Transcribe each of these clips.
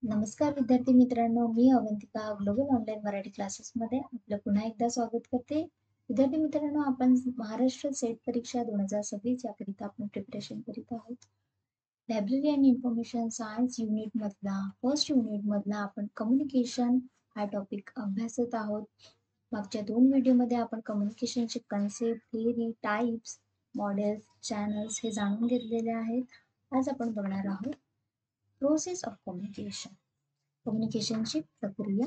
नमस्कार विद्यार्थी मित्रांनो, मी अवंतिका ग्लोबल ऑनलाईन मराठी क्लासेसमध्ये आपलं पुन्हा एकदा स्वागत करते. विद्यार्थी मित्रांनो, आपण महाराष्ट्र सेट परीक्षा 2026 याकरिता आपण प्रिपरेशन करीत आहोत. लायब्ररी अँड इन्फॉर्मेशन सायन्स युनिटमधला फर्स्ट युनिटमधला आपण कम्युनिकेशन हा टॉपिक अभ्यासत आहोत. मागच्या 2 व्हिडिओमध्ये आपण कम्युनिकेशनचे concept, theory, types, models, channels हे जाणून घेतलेले आहेत. आज आपण बघणार आहोत प्रोसेस ऑफ कम्युनिकेशन. कम्युनिकेशनची प्रक्रिया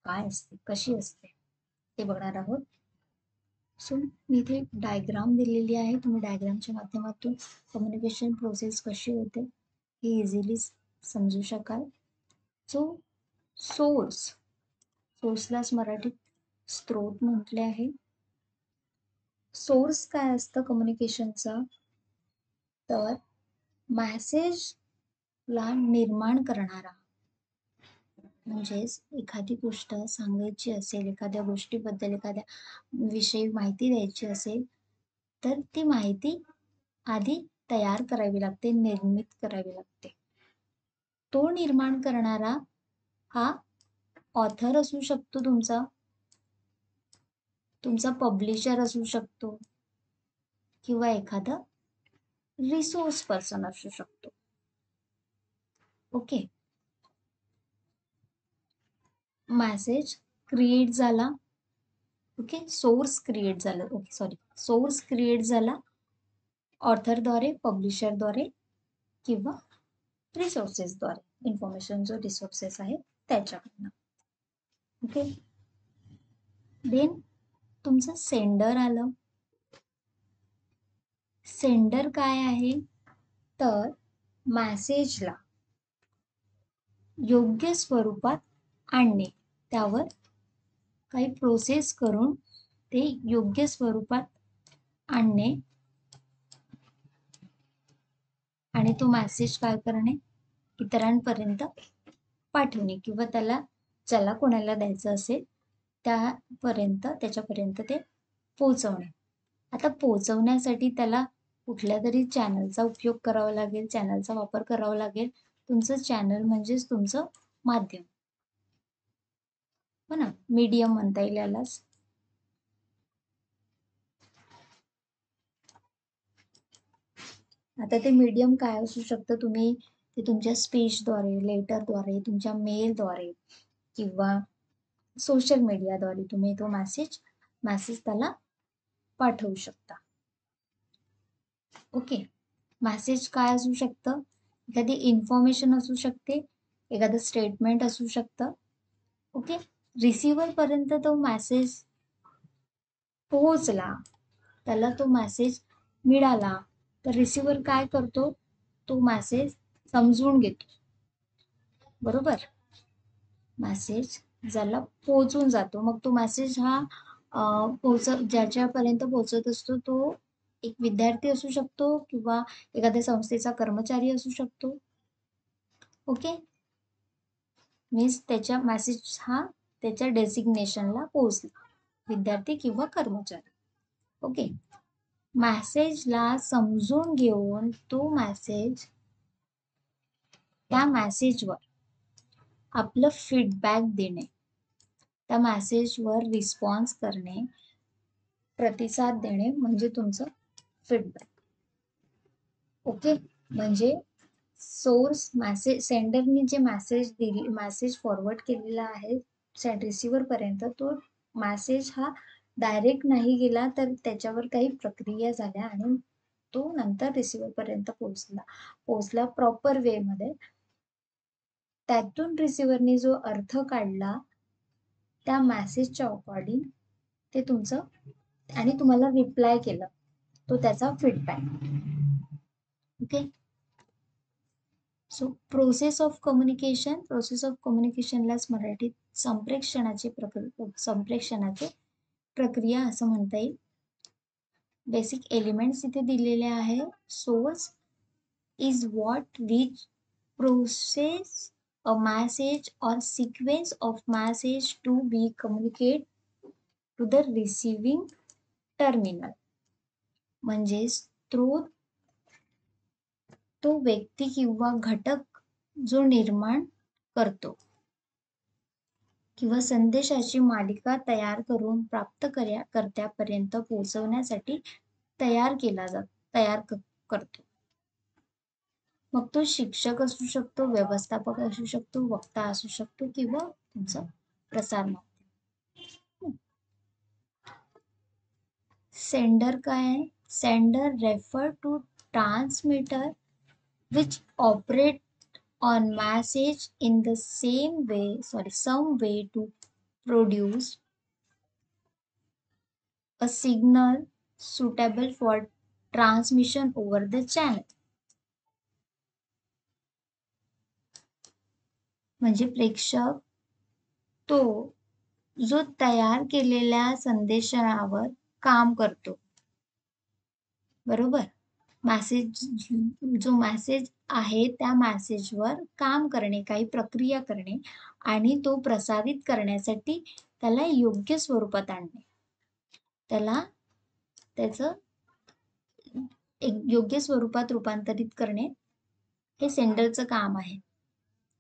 काय असते, कशी असते ते बघणार आहोत. सो मी इथे डायग्राम दिलेली आहे. तुम्ही डायग्रामच्या माध्यमातून कम्युनिकेशन प्रोसेस कशी होते हे इझिली समजू शकाल. सो सोर्सलाच मराठीत स्रोत म्हटले आहे. सोर्स काय असतं कम्युनिकेशनचा? तर मॅसेजला निर्माण करणारा, म्हणजेच एखादी गोष्ट सांगायची असेल, एखाद्या गोष्टीबद्दल एखाद्या विषयी माहिती द्यायची असेल, तर ती माहिती आधी तयार करावी लागते, निर्मित करावी लागते. तो निर्माण करणारा हा ऑथर असू शकतो, तुमचा पब्लिशर असू शकतो किंवा एखादा रिसोर्स पर्सन असू शकतो. ओके. मेसेज क्रिएट झाला. ओके, सोर्स क्रिएट झाला ऑथरद्वारे, पब्लिशरद्वारे किंवा रिसोर्सेसद्वारे, इन्फॉर्मेशन जो रिसोर्सेस आहे त्याच्याकडनं. ओके. देन तुमचं सेंडर आलं. सेंडर काय आहे? तर मॅसेजला योग्य स्वरूपात आणणे, त्यावर काही प्रोसेस करून ते योग्य स्वरूपात आणणे आणि तो मेसेज काय करणे, इतरांपर्यंत पाठवणे किंवा ज्याला कोणाला द्यायचं असेल त्याच्यापर्यंत ते पोहोचवणे. आता पोहोचवण्यासाठी त्याला कुठल्या तरी चॅनलचा उपयोग करावा लागेल, चॅनलचा वापर करावा लागेल. तुमचं चॅनल म्हणजेच तुमचं माध्यम, हो ना, मीडियम म्हणता येईल यालाच. आता ते मीडियम काय असू शकतं? तुम्ही ते तुमच्या स्पीचद्वारे, लेटरद्वारे, तुमच्या मेलद्वारे किंवा सोशल मीडियाद्वारे तुम्ही तो मेसेज त्याला पाठवू शकता. ओके. मेसेज काय असू शकतं? एखादी इन्फॉर्मेशन असू शकते, एखादं स्टेटमेंट असू शकतं. ओके. रिसिव्हर पर्यंत तो मेसेज पोहोचला, त्याला तो मेसेज मिळाला, तर रिसिव्हर काय करतो? तो मेसेज समजून घेतो, बरोबर. मेसेज ज्याला पोहोचून जातो, मग तो मेसेज हा ज्याच्यापर्यंत पोहोचत असतो तो एक विद्यार्थी असू शकतो किंवा एखाद्या संस्थेचा कर्मचारी असू शकतो. ओके. मीन्स त्याच्या मेसेज हा त्याच्या डेसिग्नेशनला पोहोचला, विद्यार्थी किंवा कर्मचारी. ओके. मेसेजला समजून घेऊन त्या मेसेजवर आपलं फीडबॅक देणे, त्या मेसेजवर रिस्पॉन्स करणे, प्रतिसाद देणे म्हणजे तुमचं फीडबॅक. ओके. म्हणजे सेंडरनी जे मेसेज फॉरवर्ड केलेला आहे रिसिव्हर पर्यंत, तो मेसेज हा डायरेक्ट नाही गेला, तर त्याच्यावर काही प्रक्रिया झाल्या आणि तो नंतर रिसिव्हर पर्यंत पोहोचला प्रॉपर वे मध्ये. त्यातून रिसिव्हरने जो अर्थ काढला त्या मेसेजच्या अकॉर्डिंग ते तुमचं आणि तुम्हाला रिप्लाय केलं, तो त्याचा feedback. Okay. So process of कम्युनिकेशनलाच मराठीत संप्रेषणाची प्रक्रिया असं म्हणता येईल. बेसिक एलिमेंट्स इथे दिलेले आहे. Source is what which process a message or sequence of message to be communicated to the receiving terminal. म्हणजे स्रोत तो व्यक्ती किंवा घटक जो निर्माण करतो किंवा संदेशाची मालिका तयार करून कर्त्यापर्यंत पोहोचवण्यासाठी तयार करतो. मग तो शिक्षक असू शकतो, व्यवस्थापक असू शकतो, वक्ता असू शकतो किंवा तुमचं प्रसार माध्यम. सेंडर काय आहे? Sender refer to transmitter which operate on message in the some way to produce a signal suitable for transmission over the channel. म्हणजे प्रेक्षक तो जो तयार केलेल्या संदेशावर काम करतो, बरोबर. जो मेसेज आहे त्या मेसेजवर काम करणे, काही प्रक्रिया करणे आणि तो प्रसारित करण्यासाठी त्याला योग्य स्वरूपात आणणे, त्याला त्याचं एक योग्य स्वरूपात रूपांतरित करणे हे सेंडरचं काम आहे.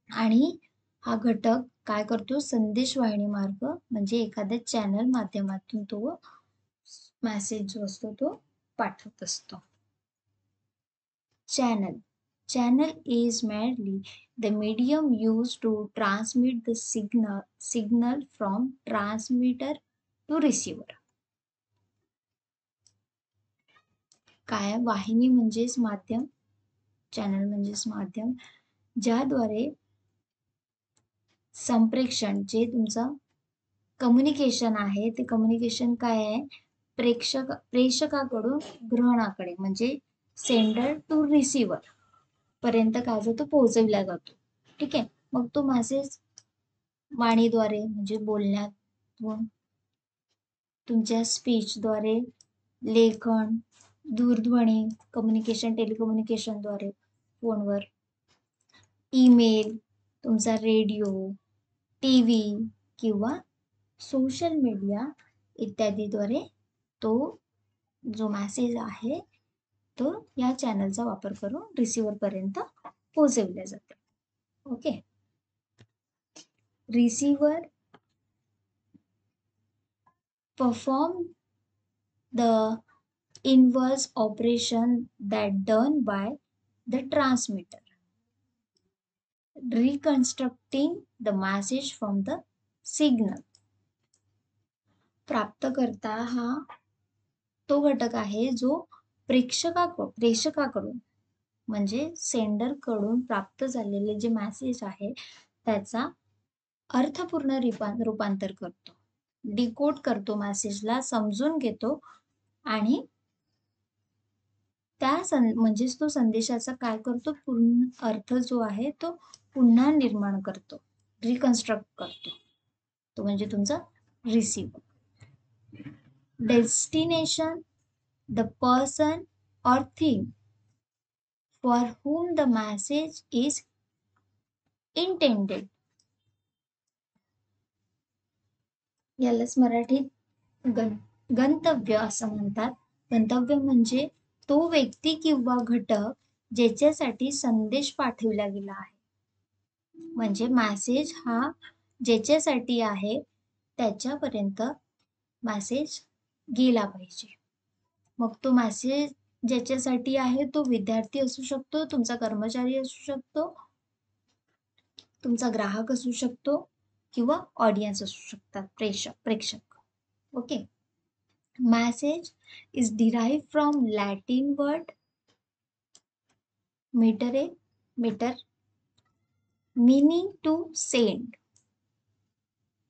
आणि हा घटक काय करतो? संदेशवाहिनी मार्ग म्हणजे एखाद्या चॅनल माध्यमातून तो मेसेज जो असतो तो पाठवत असतो. Channel is merely the medium used to transmit the signal from transmitter to receiver. काय? वाहिनी म्हणजेच माध्यम, चॅनल म्हणजेच माध्यम, ज्याद्वारे संप्रेषण जे तुमचं कम्युनिकेशन आहे ते कम्युनिकेशन काय आहे? प्रेषकाकडून ग्रहणाकडे म्हणजे सेंडर टू रिसिव्हर पर्यंत काय जातो? पोहोचविला जातो. ठीक आहे. मग तो मेसेज वाणीद्वारे म्हणजे बोलण्यातून, तुमच्या स्पीचद्वारे, लेखन, दूरध्वनी कम्युनिकेशन, टेलिकम्युनिकेशनद्वारे, फोनवर, ईमेल, तुमचा रेडिओ, टीव्ही किंवा सोशल मीडिया इत्यादीद्वारे तो जो मेसेज आहे तो या चॅनलचा वापर करून रिसिव्हरपर्यंत पोहोचविला जातो. Okay. Receiver perform the inverse operation that done by the transmitter, reconstructing the message from the signal. प्राप्तकर्ता हा तो घटक आहे जो प्रेषकाकडून म्हणजे सेंडरकडून प्राप्त झालेले जे मेसेज आहे त्याचा अर्थपूर्ण रूपांतर करतो, डिकोड करतो, मेसेजला समजून घेतो आणि म्हणजेच तो संदेशाचा काय करतो? पूर्ण अर्थ जो आहे तो पुन्हा निर्माण करतो, रिकन्स्ट्रक्ट करतो. तो म्हणजे तुमचा receiver. Destination, the person or thing for whom the message is intended. यालाच मराठीत गंतव्य असं म्हणतात. गंतव्य म्हणजे तो व्यक्ती किंवा घटक ज्याच्यासाठी संदेश पाठविला गेला आहे. म्हणजे मेसेज हा ज्याच्यासाठी आहे त्याच्यापर्यंत मेसेज गेला पाहिजे. मग तो मेसेज ज्याच्यासाठी आहे तो विद्यार्थी असू शकतो, तुमचा कर्मचारी असू शकतो, तुमचा ग्राहक असू शकतो किंवा ऑडियन्स असू शकतात, प्रेक्षक. Okay. Message is derived from Latin word mitter meaning to send.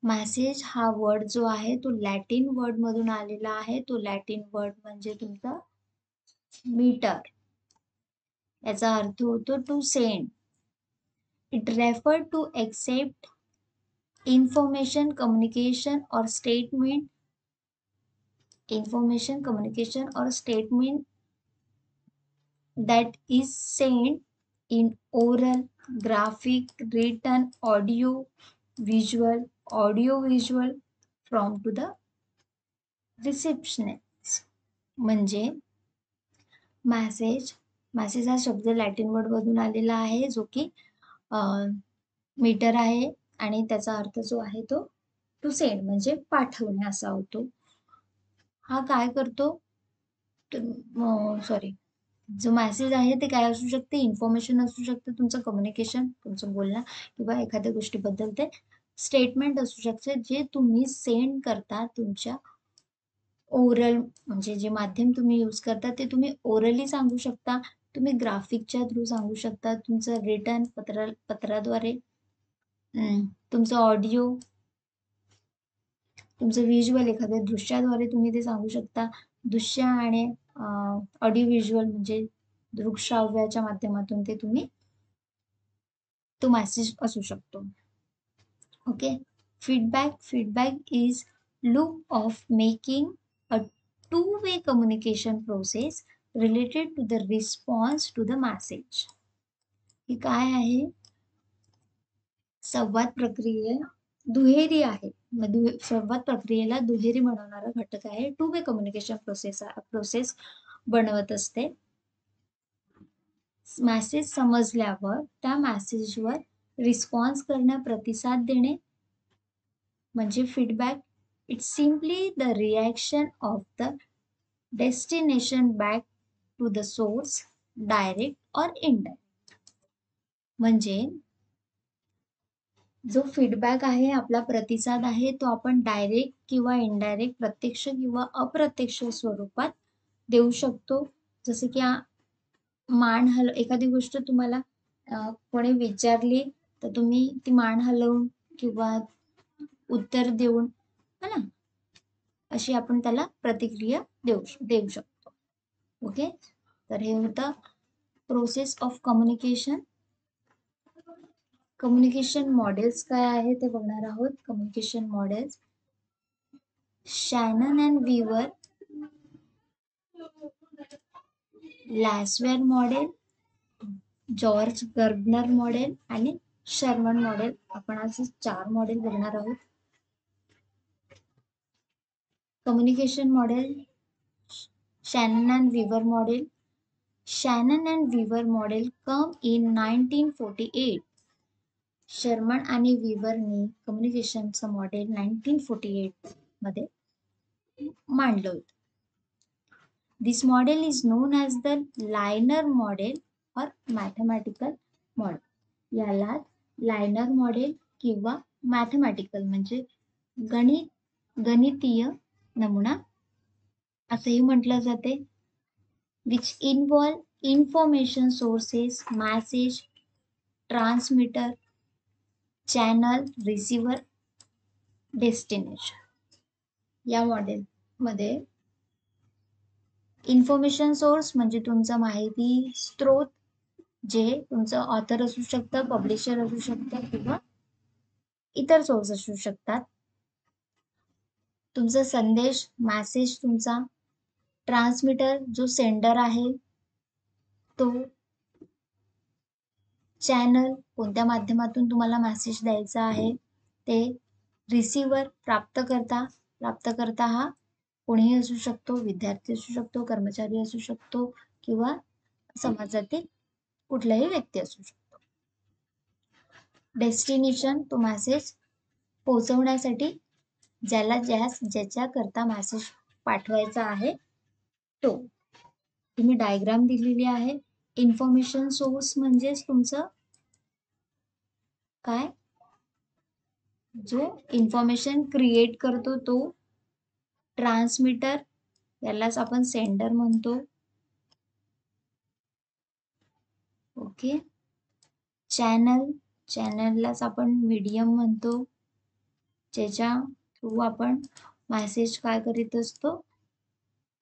Message हा वर्ड जो आहे तो लॅटिन वर्ड मधून आलेला आहे. तो लॅटिन वर्ड म्हणजे तुमचा मीटर. याचा अर्थ होतो to send. It refer to accept information communication or statement that is sent in oral, graphic, written, audio-visual from to the receptionist. म्हणजे मेसेज हा शब्द लॅटिन वर्ड मधून आलेला आहे जो की मीटर आहे आणि त्याचा अर्थ जो आहे तो टू सेंड म्हणजे पाठवणे असा होतो. हा काय करतो, सॉरी, जो मेसेज आहे ते काय असू शकते, इन्फॉर्मेशन असू शकते, तुमचं कम्युनिकेशन, तुमचं बोलणं किंवा एखाद्या गोष्टीबद्दल ते स्टेटमेंट असू शकते जे तुम्ही सेंड करता तुमच्या ओरल, म्हणजे जे माध्यम तुम्ही यूज करता ते तुम्ही ओरली सांगू शकता, तुम्ही ग्राफिकच्या थ्रू सांगू शकता, तुमचं रिटन पत्राद्वारे, तुमचं ऑडिओ, तुमचं व्हिज्युअल एखाद्या दृश्याद्वारे तुम्ही ते सांगू शकता. दृश्य आणि ऑडिओ व्हिज्युअल म्हणजे दृकश्राव्याच्या माध्यमातून ते तुम्ही तो मेसेज असू शकतो. Okay. Feedback is loop of making a two-way communication process related to the response to the message. ही काय आहे? संवाद प्रक्रिया दुहेरी आहे. संवाद प्रक्रियेला दुहेरी बनवणारा घटक आहे. टू वे कम्युनिकेशन प्रोसेस बनवत असते. मेसेज समजल्यावर त्या मेसेजवर रिस्पॉन्स करणे, प्रतिसाद देणे म्हणजे feedback. It's simply the reaction of the destination back to the source, direct और इनडायरेक्ट. म्हणजे जो फीडबॅक आहे, आपला प्रतिसाद आहे, तो आपण डायरेक्ट किंवा इनडायरेक्ट, प्रत्यक्ष किंवा अप्रत्यक्ष स्वरूपात देऊ शकतो. जसे की एखादी गोष्ट तुम्हाला कोणी विचारली तर तुम्ही ती मान हलवून किंवा उत्तर देऊन, है ना, अशी आपण त्याला प्रतिक्रिया देऊ शकतो. ओके. तर हे होतं process of communication. Communication models काय आहे ते बघणार आहोत. कम्युनिकेशन मॉडेल्स, शॅनन अँड व्हीवर, लॅसवेल मॉडेल, जॉर्ज गर्डनर मॉडेल आणि शर्मन मॉडेल. आपण आज 4 मॉडेल बघणार आहोत. कम्युनिकेशन मॉडेल, शॅनन अँड व्हीवर मॉडेल. शॅनन अँड व्हीवर मॉडेल कम इन 1948. शर्मन आणि व्हीवरनी कम्युनिकेशनचं मॉडेल 1948 मध्ये मांडलं होतं. This model is known as the liner model और मॅथमॅटिकल मॉडेल. याला लायनर मॉडेल किंवा मॅथमॅटिकल म्हणजे गणितीय नमुना असंही म्हटलं जाते. Which involve information sources, message, transmitter, channel, receiver, destination. या मॉडेलमध्ये इन्फॉर्मेशन सोर्स म्हणजे तुमचा माहिती स्त्रोत, जे तुमचं ऑथर असू शकतं, पब्लिशर असू शकतं किंवा इतर सोर्स असू शकतात. तुमचा संदेश, मॅसेज तुमचा. ट्रान्समीटर जो सेंडर आहे तो. चॅनल कोणत्या माध्यमातून तुम्हाला मेसेज द्यायचा आहे ते. रिसिव्हर प्राप्तकर्ता हा कोणीही असू शकतो, विद्यार्थी असू शकतो, कर्मचारी असू शकतो किंवा समाजातील कुठलाही व्यक्ती असू शकतो. डेस्टिनेशन तो मेसेज पोहोचवण्यासाठी ज्याच्याकरता मेसेज पाठवायचा आहे तो. तुम्ही डायग्राम दिलेली आहे. इन्फॉर्मेशन सोर्स म्हणजेच तुमचं काय, जो इन्फॉर्मेशन क्रिएट करतो तो. ट्रान्समीटर यालाच आपण सेंडर म्हणतो. ओके. चॅनललाच आपण मीडियम म्हणतो, ज्याच्या थ्रू आपण मेसेज काय करीत असतो,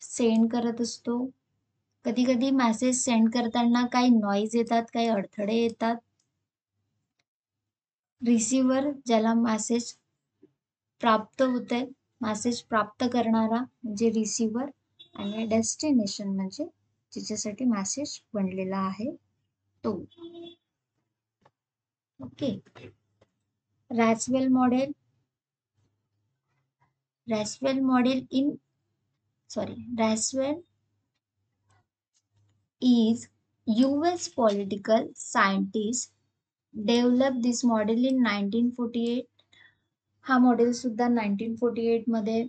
सेंड करत असतो. कधी कधी मेसेज सेंड करताना काही नॉईज येतात, काही अडथळे येतात. रिसिव्हर ज्याला मेसेज प्राप्त होते, मेसेज प्राप्त करणारा म्हणजे रिसिव्हर. आणि डेस्टिनेशन म्हणजे जिच्यासाठी मेसेज बनलेला आहे तो. Okay. Lasswell model is US political scientist develop this model in 1948. हा मॉडेल सुद्धा 1948 मध्ये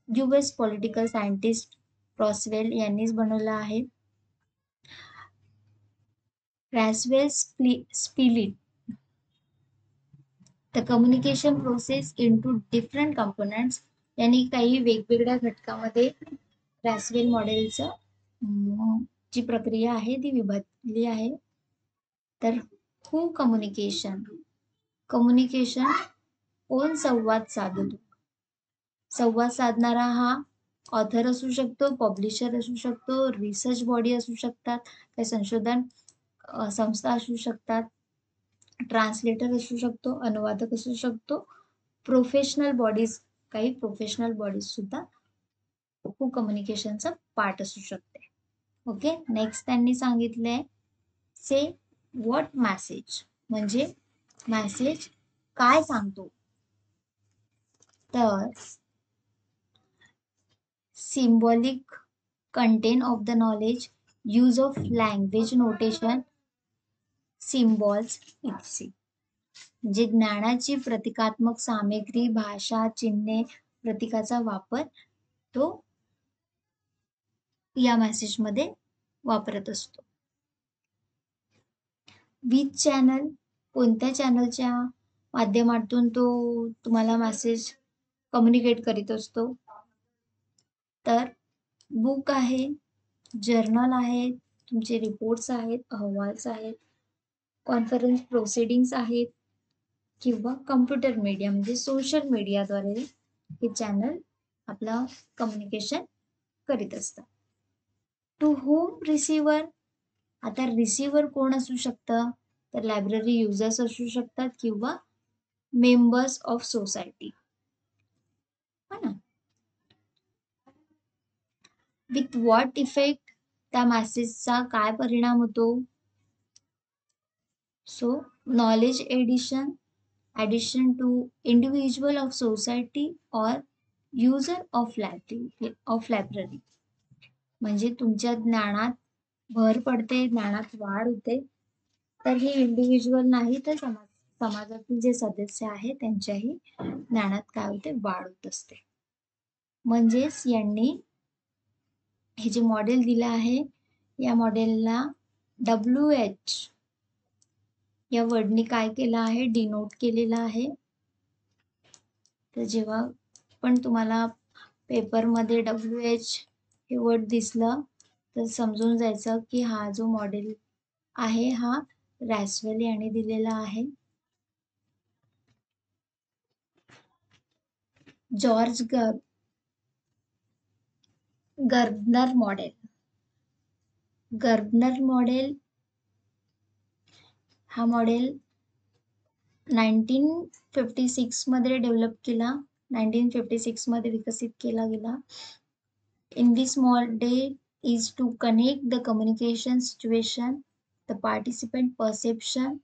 US पॉलिटिकल सायंटिस्ट रॉसवेल यांनीच बनवला आहे. Roswell split the communication process into different components. यांनी काही वेगवेगळ्या घटकामध्ये रॉसवेल मॉडेलचं जी प्रक्रिया आहे ती विभागली आहे. तर हू कम्युनिकेशन कोण संवाद साधतो. संवाद साधणारा हा ऑथर असू शकतो, पब्लिशर असू शकतो, रिसर्च बॉडी असू शकतात, काही संशोधन संस्था असू शकतात, ट्रान्सलेटर असू शकतो, अनुवादक असू शकतो, प्रोफेशनल बॉडीज, काही प्रोफेशनल बॉडीज सुद्धा हू कम्युनिकेशनचा पार्ट असू शकते. ओके, नेक्स्ट त्यांनी सांगितलंय से व्हॉट मॅसेज, म्हणजे मॅसेज काय सांगतो. तर symbolic content of the knowledge, use of language notation, symbols etc. म्हणजे ज्ञानाची प्रतिकात्मक सामग्री, भाषा, चिन्हे, प्रतीकाचा वापर तो या मेसेजमध्ये वापरत असतो. विच चॅनल, कोणत्या चॅनलच्या माध्यमातून तो तुम्हाला मेसेज कम्युनिकेट करीत असतो. तर बुक आहे, जर्नल आहे, तुमचे रिपोर्ट्स आहेत, अहवाल्स आहेत, कॉन्फरन्स प्रोसिडिंग्स आहेत किंवा कम्प्युटर मीडिया म्हणजे सोशल मीडियाद्वारे हे चॅनल आपलं कम्युनिकेशन करीत असतात. टू होम रिसिव्हर, आता रिसिव्हर कोण असू शकतं, तर लायब्ररी युजर्स असू शकतात किंवा मेंबर्स ऑफ सोसायटी, हो ना. विथ व्हॉट इफेक्ट, त्या मेसेजचा काय परिणाम होतो. So knowledge addition to individual of society or user of library, म्हणजे तुमच्या ज्ञानात भर पडते, ज्ञानात वाढ होते. तर हे इंडिव्हिज्युअल नाही तर समाजातील जे सदस्य आहेत त्यांच्याही ज्ञानात काय होते, वाढ होत असते. म्हणजेच यांनी हे जे मॉडेल दिलं आहे या मॉडेलला WH या वर्डनी काय केलं आहे, डिनोट केलेलं आहे. तर जेव्हा पण तुम्हाला पेपरमध्ये WH हे वर्ड दिसलं तर समजून जायचं की हा जो मॉडेल आहे हा रॉसवेल यांनी दिलेला आहे. जॉर्ज गर्डनर मॉडेल हा मॉडेल 1956 मध्ये डेव्हलप केला, 1956 मध्ये विकसित केला गेला. In this model is to connect the communication situation, the participant perception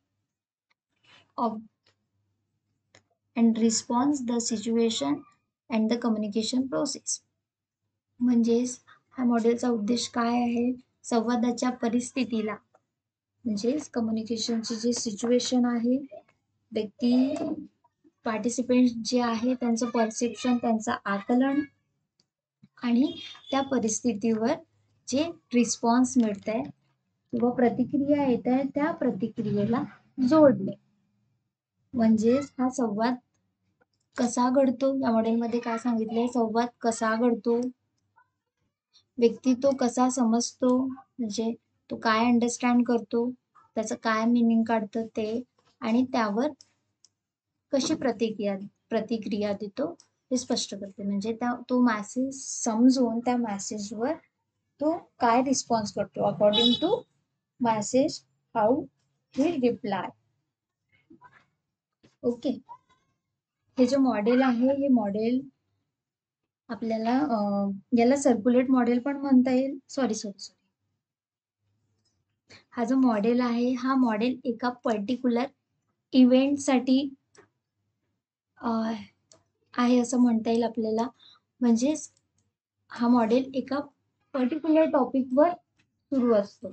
of and response the situation and the communication process. म्हणजेच हा मॉडेलचा उद्देश काय आहे, संवादाच्या परिस्थितीला म्हणजेच कम्युनिकेशनची जी सिच्युएशन आहे, व्यक्ती पार्टिसिपेंट जे आहे त्यांचं परसेप्शन, त्यांचं आकलन आणि त्या परिस्थितीवर जे रिस्पॉन्स मिळत आहे किंवा प्रतिक्रिया येत आहे त्या प्रतिक्रियेला जोडणे. म्हणजेच हा संवाद कसा घडतो, या मॉडेलमध्ये काय सांगितलंय, संवाद कसा घडतो, व्यक्ती तो कसा समजतो, म्हणजे तो काय अंडरस्टँड करतो, त्याचं काय मिनिंग काढतं ते, आणि त्यावर कशी प्रतिक्रिया देतो हे स्पष्ट करते. म्हणजे तो मॅसेज समजून त्या मॅसेजवर तो काय रिस्पॉन्स करतो according to message how he reply. Okay, हे जे मॉडेल आहे हे मॉडेल आपल्याला याला सर्क्युलेट मॉडेल पण म्हणता येईल. सॉरी हा जो मॉडेल आहे हा मॉडेल एका पर्टिक्युलर इव्हेंटसाठी आहे असं म्हणता येईल आपल्याला. म्हणजेच हा मॉडेल एका पर्टिक्युलर टॉपिकवर सुरू असतो,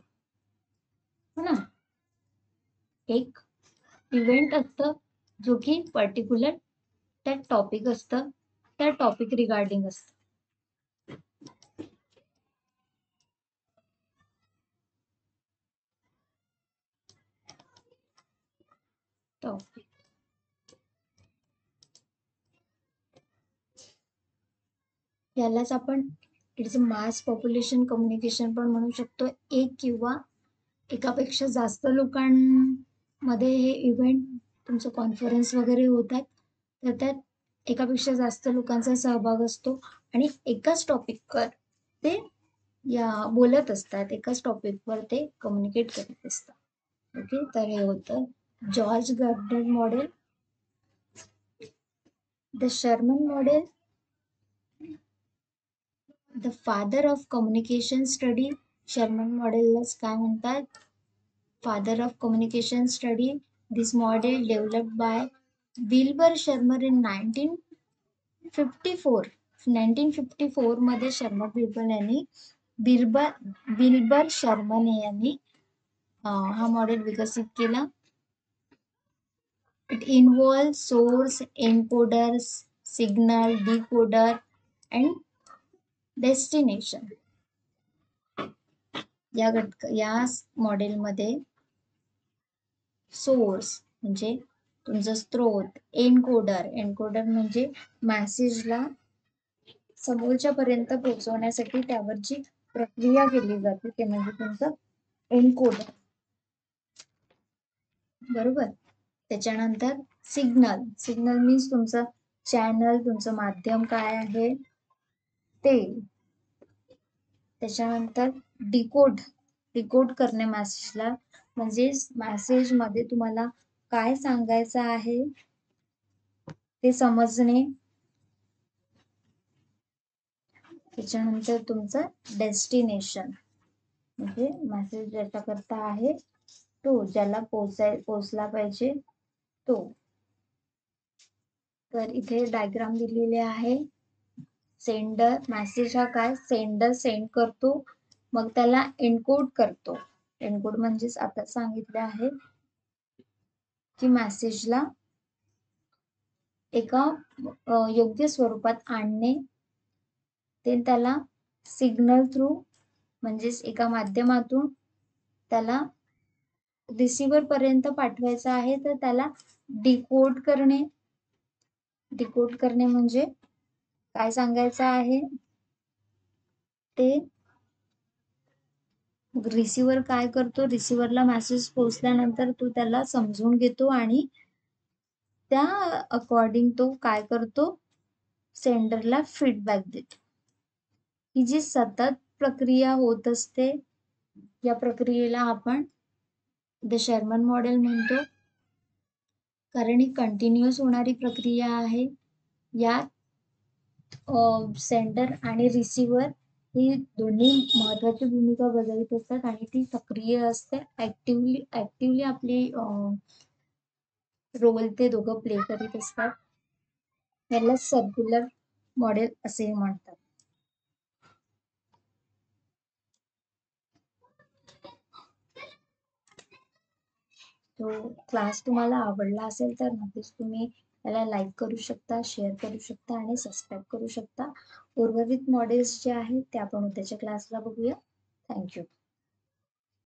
हो ना. एक इव्हेंट असतं जो की पर्टिक्युलर त्या टॉपिक असतं, त्या टॉपिक रिगार्डिंग असतं. टॉपिक यालाच आपण इट्स मास पॉप्युलेशन कम्युनिकेशन पण म्हणू शकतो. एक किंवा एकापेक्षा जास्त लोकांमध्ये हे इव्हेंट तुमचं कॉन्फरन्स वगैरे होत आहेत, तर त्यात एकापेक्षा जास्त लोकांचा सहभाग असतो आणि एकाच टॉपिकवर ते बोलत असतात, एकाच टॉपिकवर ते कम्युनिकेट करत असतात. ओके, तर हे होतं George Gardner model. The Schramm model, the father of communication study. Schramm मॉडेललाच काय म्हणतात? Father of communication study. This model developed by Wilbur Shermer in 1954. 1954 मध्ये शर्मा बिल्बर यांनी विल्बर शर्मन यांनी हा मॉडेल विकसित केला. It involve source, encoder, signal, decoder and destination. या मॉडेलमध्ये सोर्स म्हणजे तुमचा स्त्रोत, एन्कोडर म्हणजे मेसेजला समोरच्या पर्यंत पोहोचवण्यासाठी त्यावर जी प्रक्रिया केली जाते ते म्हणजे तुमचं एन्कोडर. बरोबर. त्याच्यानंतर सिग्नल मीन्स तुमचं चॅनल, तुमचं माध्यम काय आहे ते. त्याच्यानंतर डिकोड करणे मेसेजला, म्हणजे मेसेज मध्ये तुम्हाला काय सांगायचं आहे ते समजणे. त्याच्यानंतर तुमचं डेस्टिनेशन म्हणजे मेसेज ज्याच्याकरता आहे तो, ज्याला पोचला पाहिजे तो. तर इथे डायग्राम दिलेले आहे. सेंडर, मेसेज हा काय, सेंडर सेंड करतो, मग त्याला एन्कोड करतो. एन्कोड म्हणजेच आता सांगितले आहे की मेसेजला एका योग्य स्वरूपात आणणे, ते त्याला सिग्नल थ्रू म्हणजेच एका माध्यमातून त्याला रिसिव्हर पर्यंत पाठवायचं आहे, तर त्याला डिकोड करणे. डिकोड करणे म्हणजे काय सांगायचं आहे ते. रिसिव्हर काय करतो, रिसिव्हरला मेसेज पोहोचल्यानंतर तो त्याला समजून घेतो आणि त्या अकॉर्डिंग तो काय करतो, सेंडरला फीडबॅक देतो. ही जी सतत प्रक्रिया होत असते, या प्रक्रियेला आपण द शर्मन मॉडेल म्हणतो, कारण ही कंटिन्युअस होणारी प्रक्रिया आहे. यात सेंडर आणि रिसिव्हर ही दोन्ही महत्वाची भूमिका बजावत असतात आणि ती सक्रिय असते. ऍक्टिव्हली आपली रोल ते दोघं प्ले करीत असतात. याला सर्क्युलर मॉडेल असे म्हणतात. तो क्लास तुम्हाला आवडला असेल तर नक्कीच तुम्ही याला लाईक करू शकता, शेअर करू शकता आणि सबस्क्राईब करू शकता. उर्वरित मॉडेल्स जे आहेत ते आपण उद्याच्या क्लासला बघूया. थँक्यू.